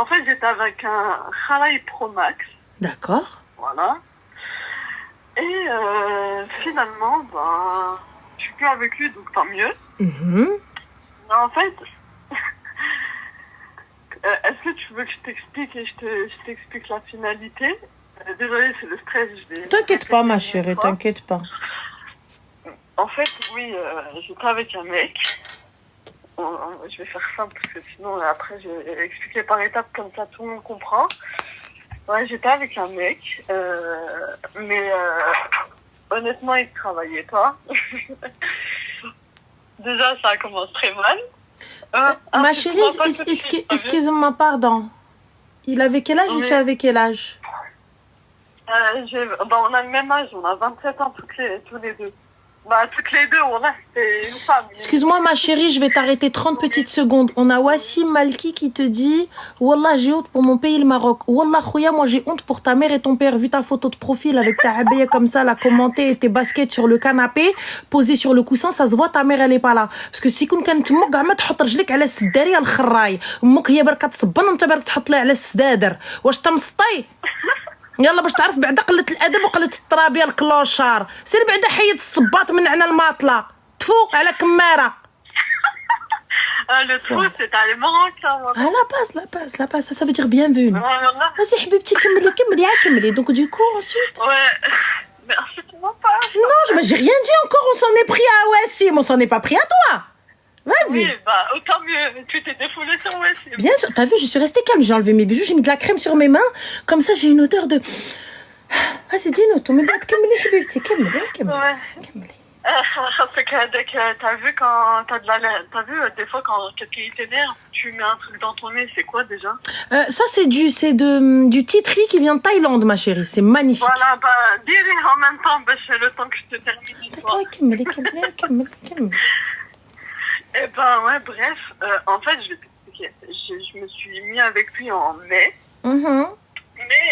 En fait, j'étais avec un Huawei Pro Max. D'accord. Voilà. Et finalement, ben, je suis plus avec lui, donc tant mieux. Mais en fait, est-ce que tu veux que je t'explique et je t'explique la finalité? Désolée, c'est le stress. T'inquiète pas, ma chérie, t'inquiète pas. En fait, oui, j'étais avec un mec. Je vais faire simple parce que sinon, après, je vais expliquer par étapes comme ça, tout le monde comprend. Ouais, j'étais avec un mec, mais honnêtement, il ne travaillait pas. Déjà, ça commence très mal. Ma chérie, excuse-moi, pardon. Il avait quel âge et tu avais quel âge? On a le même âge, on a 27 ans tous les deux. Bah, toutes les deux, on a, c'est une femme. Excuse-moi, ma chérie, je vais t'arrêter 30 petites secondes. On a Wassim Malki qui te dit Wallah, j'ai honte pour mon pays, le Maroc. Wallah, Khouya, moi j'ai honte pour ta mère et ton père. Vu ta photo de profil avec ta habillée comme ça, la commenter et tes baskets sur le canapé, posée sur le coussin, ça se voit, ta mère elle est pas là. Parce que si كنت امك كاع ما تحط رجلك على السداريه الخراي، امك هي برك تصبن وانت برك تحط لها على السدادر. واش تمسطي؟ يلا باش تعرف بعدا قلة الادب وقلة الترابيه الكلوشار. سير بعدا حيد الصباط من عنا الماطله تفوق على كماره. Le trou, c'est à les Maroc, ça. La base, ça veut dire bienvenue. Vas-y, حبيبتي كملي. Donc du coup, ensuite. Ouais. Mais ensuite, pas. Non, j'ai rien dit encore. On s'en est pris à Wassim, on s'en est pas pris à toi. Vas-y. Oui, bah autant mieux. Tu t'es défoulé sur Wassim. Bien sûr, t'as vu, je suis restée calme. J'ai enlevé mes bijoux, j'ai mis de la crème sur mes mains. Comme ça, j'ai une odeur de. Vas-y, dis-nous, ton bébé, حبيبتي كملي. T'as vu quand t'as vu des fois quand quelqu'un t'énerve, tu mets un truc dans ton nez, c'est quoi déjà? Ça c'est du titri qui vient de Thaïlande, ma chérie, c'est magnifique. Voilà, bah dis en même temps, c'est le temps que je te termine l'histoire. كملي. Et ben ouais, bref, en fait, je vais t'expliquer. Je me suis mis avec lui en mai. Mais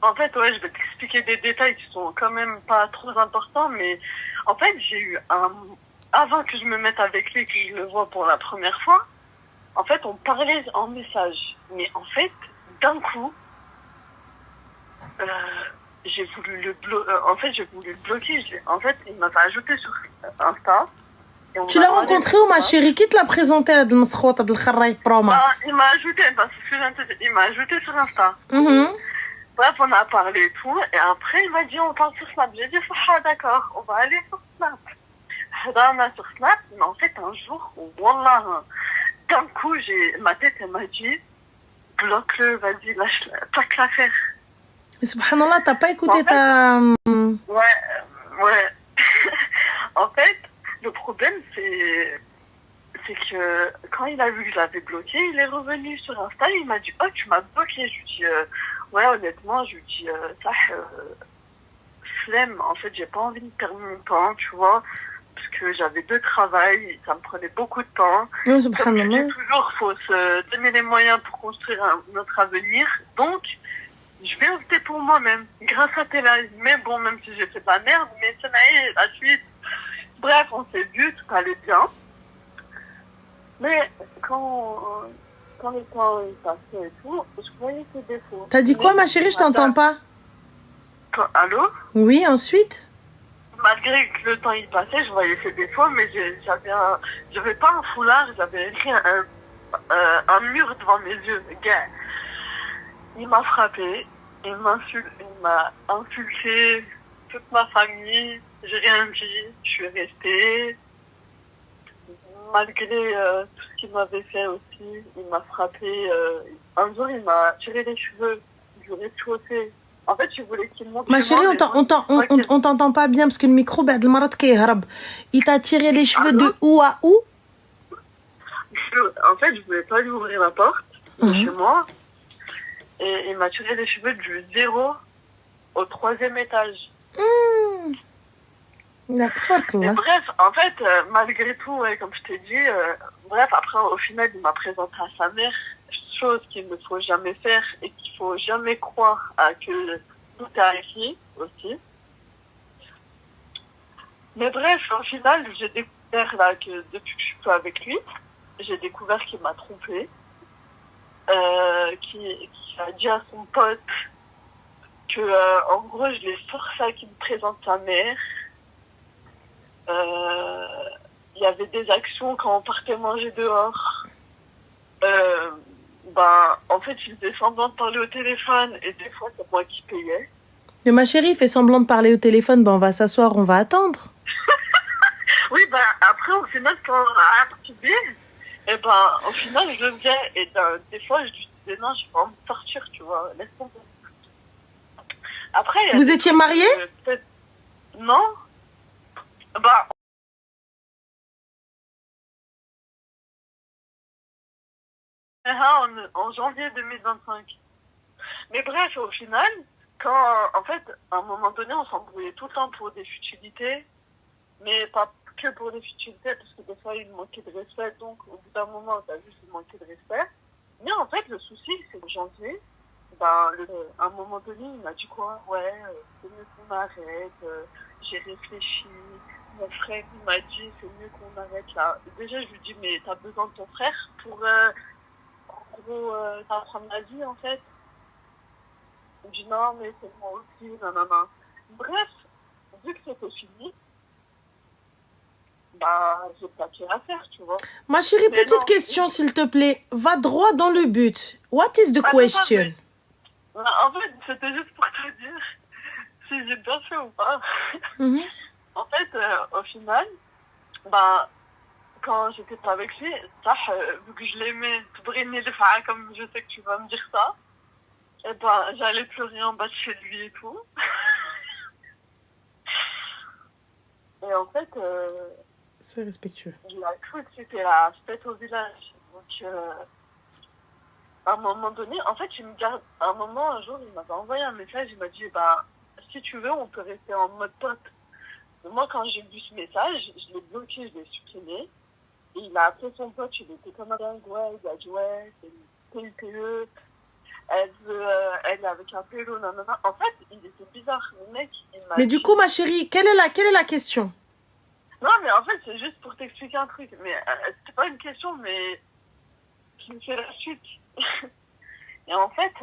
en fait, ouais, je vais t'expliquer des détails qui sont quand même pas trop importants, mais en fait, j'ai eu avant que je me mette avec lui, que je le vois pour la première fois, en fait, on parlait en message. Mais en fait, d'un coup, j'ai voulu le bloquer. En fait, il m'avait ajouté sur Insta. Tu l'as rencontré où, ma chérie? Qui te l'a présenté à Maskhota de Kharraï Pro Max? Il m'a ajouté, il m'a ajouté sur Insta. Bref, on a parlé et tout, et après il m'a dit on part sur Snap. J'ai dit d'accord, on va aller sur Snap. On a sur Snap, mais en fait un jour, wallah, d'un coup ma tête elle m'a dit bloque-le, vas-y, plaque l'affaire. Subhanallah, t'as pas écouté ta... Ouais. En fait, le problème c'est que quand il a vu que je l'avais bloqué, il est revenu sur Insta, il m'a dit oh tu m'as bloqué. Je lui dis ouais, honnêtement, je lui dis ça flemme. En fait, j'ai pas envie de perdre mon temps, tu vois, parce que j'avais 2 travails, ça me prenait beaucoup de temps. Oh, comme je dis toujours, faut se donner les moyens pour construire notre avenir. Donc, je vais opter pour moi-même, grâce à tes lives. Mais bon, même si j'ai fait de la merde, mais ça n'a eu la suite. Bref, on s'est vu, tout allait bien. Mais quand le temps est passé et tout, je voyais ses défauts. T'as dit quoi, ma chérie? Je t'entends pas. Allô? Oui, ensuite? Malgré que le temps y passait, je voyais ses défauts, mais j'avais pas un foulard, j'avais écrit un mur devant mes yeux. Gars, il m'a frappé, il m'a insulté toute ma famille, j'ai rien dit, je suis restée. Malgré tout ce qu'il m'avait fait aussi, il m'a frappé. Un jour, il m'a tiré les cheveux, je l'ai chaussé. En fait, je voulais qu'il monte. Ma chérie, on t'entend pas bien parce que le micro, il t'a tiré les cheveux de où à où? En fait, je voulais pas lui ouvrir la porte de chez moi. Et il m'a tiré les cheveux du 0 au 3e étage. Et bref, en fait, malgré tout, comme je t'ai dit, bref, après, au final, il m'a présenté à sa mère, chose qu'il ne faut jamais faire et qu'il ne faut jamais croire que tout est acquis aussi. Mais bref, au final, j'ai découvert là, que depuis que je suis plus avec lui, j'ai découvert qu'il m'a trompée, qui a dit à son pote que, en gros, je l'ai forcé à qu'il me présente sa mère. Il y avait des actions quand on partait manger dehors. En fait, il faisait semblant de parler au téléphone et des fois, c'est moi qui payais. Mais ma chérie, fait semblant de parler au téléphone, on va s'asseoir, on va attendre. Oui, après, au final, quand on a activé, au final, je le faisais. Et des fois, je lui disais, non, je vais pas me sortir, tu vois, laisse tomber. Après, vous étiez mariés? Non. En janvier 2025. Mais bref, au final, en fait, à un moment donné, on s'embrouillait tout le temps pour des futilités, mais pas que pour des futilités, parce que des fois, il manquait de respect, donc au bout d'un moment, t'as vu, il manquait de respect. Mais en fait, le souci, c'est que janvier, à un moment donné, il m'a dit quoi? Ouais, c'est mieux qu'on arrête, j'ai réfléchi, mon frère, il m'a dit, c'est mieux qu'on arrête là. Déjà, je lui dis, mais t'as besoin de ton frère pour, en gros, t'apprendre la vie, en fait. Il me dit, non, mais c'est moi aussi, nanana. Bref, vu que c'était fini, j'ai pas pire à faire, tu vois. Ma chérie, mais petite question, s'il te plaît. Va droit dans le but. What is the question? En fait, c'était juste pour te dire si j'ai bien fait ou pas. En fait, au final, quand j'étais pas avec lui, vu que je l'aimais, comme je sais que tu vas me dire ça, j'allais pleurer en bas de chez lui et tout. Et en fait, sois respectueux. Il a cru que c'était la fête au village. Donc, à un moment donné, en fait, un jour, il m'avait envoyé un message, il m'a dit, si tu veux, on peut rester en mode pote. Et moi, quand j'ai vu ce message, je l'ai bloqué, je l'ai supprimé. Et il a appelé son pote, il était comme un dingue, il a dit, ouais, c'est une PIPE, elle est avec un pélo, nanana. En fait, il était bizarre, le mec, Mais du coup, ma chérie, quelle est la question? Non, mais en fait, c'est juste pour t'expliquer un truc. Mais c'est pas une question, mais qui me fait la suite. Et en fait,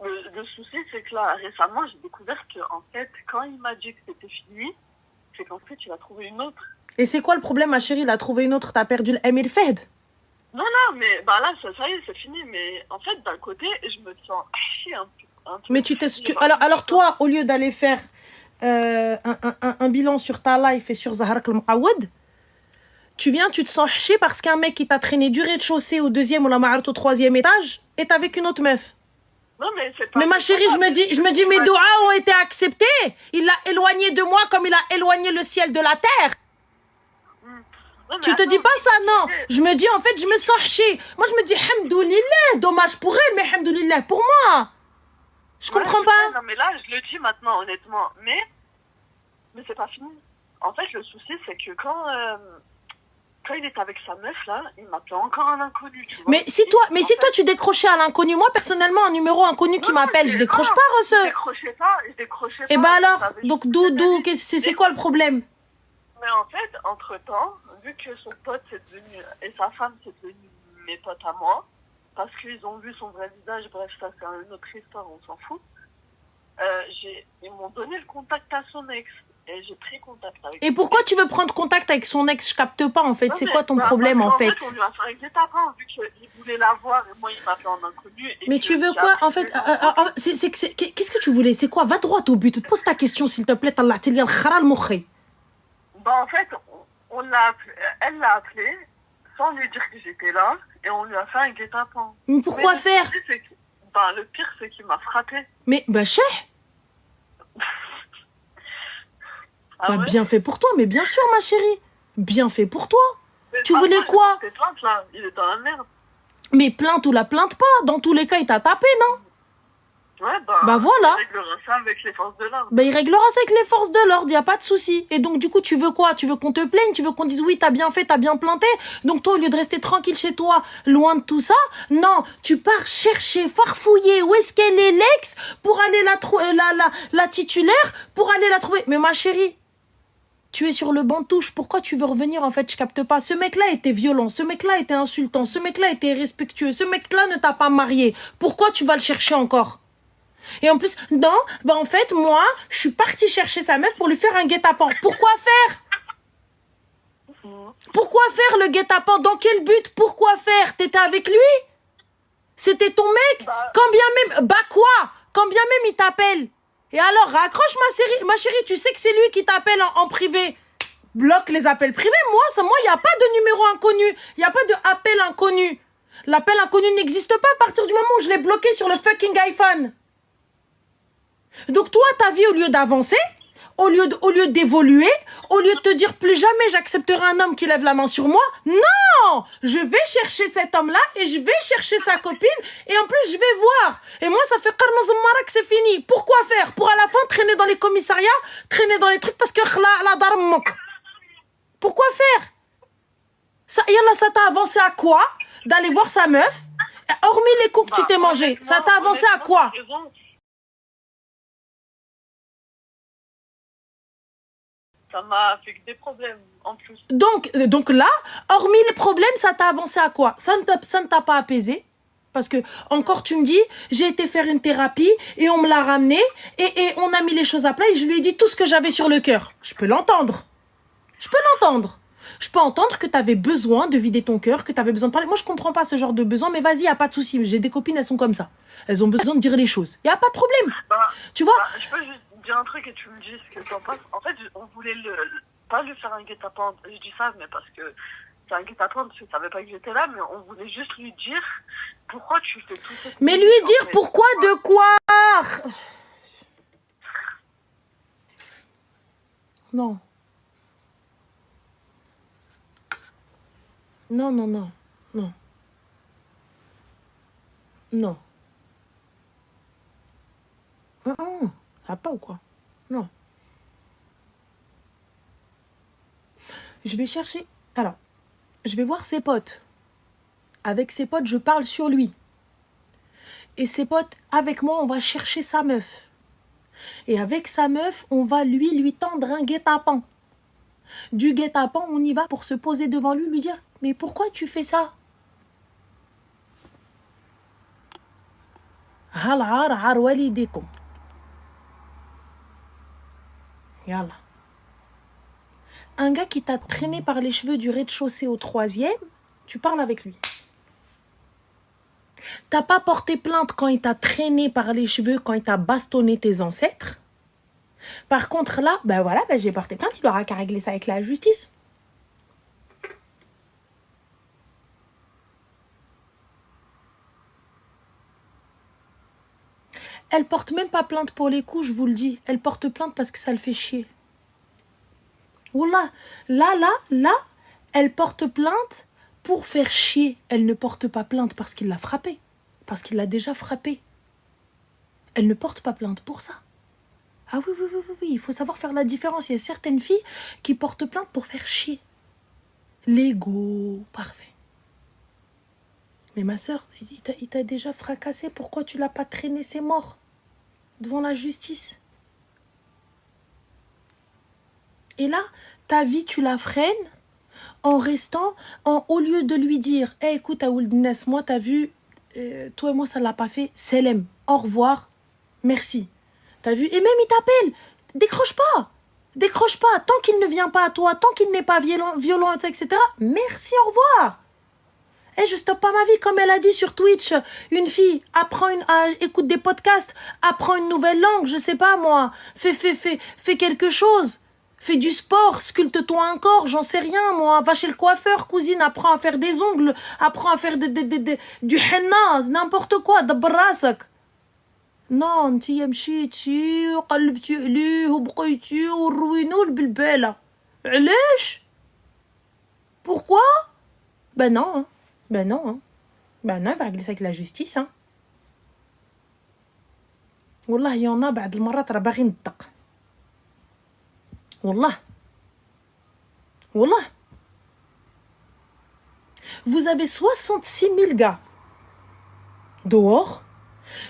le souci, c'est que là, récemment, j'ai découvert que, en fait, quand il m'a dit que c'était fini, c'est qu'en fait, il a trouvé une autre. Et c'est quoi le problème, ma chérie? Il a trouvé une autre, t'as perdu le Emile Fed? Non, mais là, ça y est, c'est fini. Mais en fait, d'un côté, je me sens chier un peu. Mais alors toi, au lieu d'aller faire un bilan sur ta life et sur Zaharak al-Muqawwad, tu te sens chier parce qu'un mec qui t'a traîné du rez-de-chaussée au 2e ou la ma'art au 3e étage est avec une autre meuf. Non, mais c'est pas... Mais ma chérie, je me dis, mes doigts ont été acceptés. Il l'a éloigné de moi comme il a éloigné le ciel de la terre. Non, tu te dis pas ça, non. Je me dis, en fait, je me sens chier. Moi, je me dis, hamdoulillah, dommage pour elle, mais hamdoulillah pour moi. Je comprends pas. Non, mais là, je le dis maintenant, honnêtement. Mais c'est pas fini. En fait, le souci, c'est que quand il est avec sa meuf, là, il m'appelle encore un inconnu, tu vois. Mais si toi, tu décrochais à l'inconnu, moi, personnellement, un numéro inconnu qui m'appelle, je décroche pas, Rosse. Je décrochais pas. Et alors, donc, c'est quoi le problème? Mais en fait, entre-temps, vu que son pote et sa femme, c'est devenu mes potes à moi, parce qu'ils ont vu son vrai visage, bref, ça c'est une autre histoire, on s'en fout. Ils m'ont donné le contact à son ex. Et j'ai pris contact avec. Et pourquoi tu veux prendre contact avec son ex? Je capte pas, en fait. C'est quoi ton problème, en fait? On lui a fait un guet-apens, vu qu'il voulait la voir, et moi, il m'a fait en inconnu. Mais tu veux quoi, en fait? Qu'est-ce que tu voulais? C'est quoi? Va droit au but. Pose ta question, s'il te plaît. En fait, elle l'a appelé, sans lui dire que j'étais là, et on lui a fait un guet-apens. Mais pourquoi faire? Le pire, c'est qu'il m'a frappé. Mais, chef. Ouais. Bien fait pour toi, mais bien sûr, ma chérie. Bien fait pour toi. Tu voulais quoi? Plainte, là. Il est dans la merde. Mais plainte ou la plainte pas. Dans tous les cas, il t'a tapé, non? Ouais, voilà. Il réglera ça avec les forces de l'ordre. Il réglera ça avec les forces de l'ordre, il n'y a pas de souci. Et donc, du coup, tu veux quoi? Tu veux qu'on te plaigne? Tu veux qu'on dise oui, t'as bien fait, t'as bien planté? Donc, toi, au lieu de rester tranquille chez toi, loin de tout ça, non, tu pars chercher, farfouiller où est-ce qu'elle est l'ex pour aller la titulaire, pour aller la trouver. Mais ma chérie, Tu es sur le banc de touche. Pourquoi tu veux revenir, en fait? Je capte pas. Ce mec-là était violent. Ce mec-là était insultant. Ce mec-là était irrespectueux. Ce mec-là ne t'a pas marié. Pourquoi tu vas le chercher encore? Et en plus, non, bah en fait, moi, je suis partie chercher sa meuf pour lui faire un guet-apens. Pourquoi faire? Pourquoi faire le guet-apens? Dans quel but? Pourquoi faire? T'étais avec lui? C'était ton mec? Quand bien même... Bah quoi? Quand bien même il t'appelle. Et alors, raccroche ma chérie, tu sais que c'est lui qui t'appelle en privé. Bloque les appels privés. Moi, il n'y a pas de numéro inconnu. Il n'y a pas de appel inconnu. L'appel inconnu n'existe pas à partir du moment où je l'ai bloqué sur le fucking iPhone. Donc toi, ta vie, au lieu d'avancer, au lieu d'évoluer, au lieu de te dire plus jamais j'accepterai un homme qui lève la main sur moi, non, je vais chercher cet homme-là et je vais chercher sa copine et en plus je vais voir. Et moi, ça fait qarnaz que c'est fini. Pourquoi faire? Pour à la fin traîner dans les commissariats, traîner dans les trucs parce que la darmok. Pourquoi faire? Ça t'a avancé à quoi? D'aller voir sa meuf, hormis les coups que tu t'es mangé, ça t'a avancé à quoi? Ça m'a fait que des problèmes, en plus. Donc là, hormis les problèmes, ça t'a avancé à quoi? Ça ne t'a pas apaisé? Parce que, encore tu me dis, j'ai été faire une thérapie et on me l'a ramené et on a mis les choses à plat et je lui ai dit tout ce que j'avais sur le cœur. Je peux l'entendre. Je peux entendre que tu avais besoin de vider ton cœur, que tu avais besoin de parler. Moi, je comprends pas ce genre de besoin, mais vas-y, il n'y a pas de souci. J'ai des copines, elles sont comme ça. Elles ont besoin de dire les choses. Il n'y a pas de problème. Tu vois? Je peux juste dire un truc et tu me dis ce que tu en penses. En fait, on voulait pas lui faire un guet-apens. Je dis ça, mais parce que c'est un guet-apens, parce que tu savais pas que j'étais là, mais on voulait juste lui dire pourquoi tu fais tout ça. Mais lui dire pourquoi de quoi? Non. Non, non, non, non. Non. Ça va pas ou quoi? Non. Je vais chercher... Alors, je vais voir ses potes. Avec ses potes, je parle sur lui. Et ses potes, avec moi, on va chercher sa meuf. Et avec sa meuf, on va lui tendre un guet-apens. Du guet-apens, on y va pour se poser devant lui dire « Mais pourquoi tu fais ça ?» Yallah. Un gars qui t'a traîné par les cheveux du rez-de-chaussée au 3e, tu parles avec lui. T'as pas porté plainte quand il t'a traîné par les cheveux, quand il t'a bastonné tes ancêtres. Par contre là, j'ai porté plainte, il aura qu'à régler ça avec la justice. Elle porte même pas plainte pour les coups, je vous le dis. Elle porte plainte parce que ça le fait chier. Wallah, là, elle porte plainte pour faire chier. Elle ne porte pas plainte parce qu'il l'a frappée. Parce qu'il l'a déjà frappée. Elle ne porte pas plainte pour ça. Ah oui, il faut savoir faire la différence. Il y a certaines filles qui portent plainte pour faire chier. L'ego, parfait. Mais ma soeur, il t'a déjà fracassé. Pourquoi tu l'as pas traîné? C'est mort. Devant la justice. Et là, ta vie, tu la freines en restant, au lieu de lui dire hey, écoute, Aouldnes, moi, t'as vu, toi et moi, ça ne l'a pas fait. Selem, au revoir, merci. T'as vu? Et même, il t'appelle. Décroche pas. Décroche pas. Tant qu'il ne vient pas à toi, tant qu'il n'est pas violent, etc. Merci, au revoir. Et je stoppe pas ma vie, comme elle a dit sur Twitch. Une fille écoute des podcasts, apprend une nouvelle langue, je sais pas moi. Fais quelque chose. Fais du sport, sculpte-toi un corps, j'en sais rien moi. Va chez le coiffeur, cousine, apprends à faire des ongles, apprends à faire du henna, n'importe quoi, d'brasak. Non, انتي مشيتي وقلبتي عليه وبقيتي وروينو البلبالة. علاش؟ Pourquoi? Ben non. Ben non, il va régler ça avec la justice. Wallah, il y en a, بعد المرات راه باغي ندق. Wallah. Vous avez 66 000 gars dehors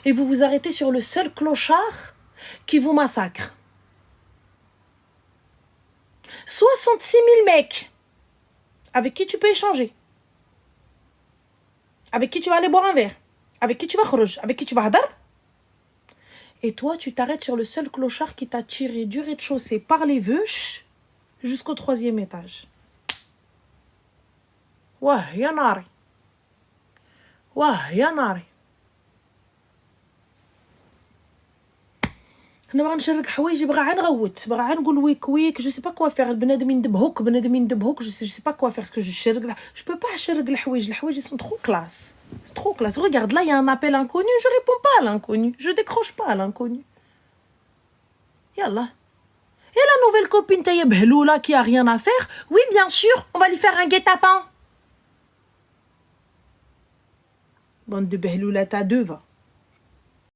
et vous vous arrêtez sur le seul clochard qui vous massacre. 66 000 mecs avec qui tu peux échanger, avec qui tu vas aller boire un verre, avec qui tu vas khrouj, avec qui tu vas hadar. Et toi, tu t'arrêtes sur le seul clochard qui t'a tiré du rez-de-chaussée par les veuches jusqu'au 3e étage. Wah, ya nari. Wah, ya nari. انا باغا نشرك حوايجي باغا نغوت باغا نقول ويك ويك جو سي با كوا فير بنادم يندبهوك جو سي با كوا فير سكو جو شرك جو بو با نشرك الحوايج سون ترو كلاس c'est trop classe regarde là il y a un appel inconnu je réponds pas à l'inconnu je décroche pas à l'inconnu yalla et la nouvelle copine taille bhloula qui a rien à faire oui bien sûr on va lui faire un guet-apens bande de bhloula ta deux va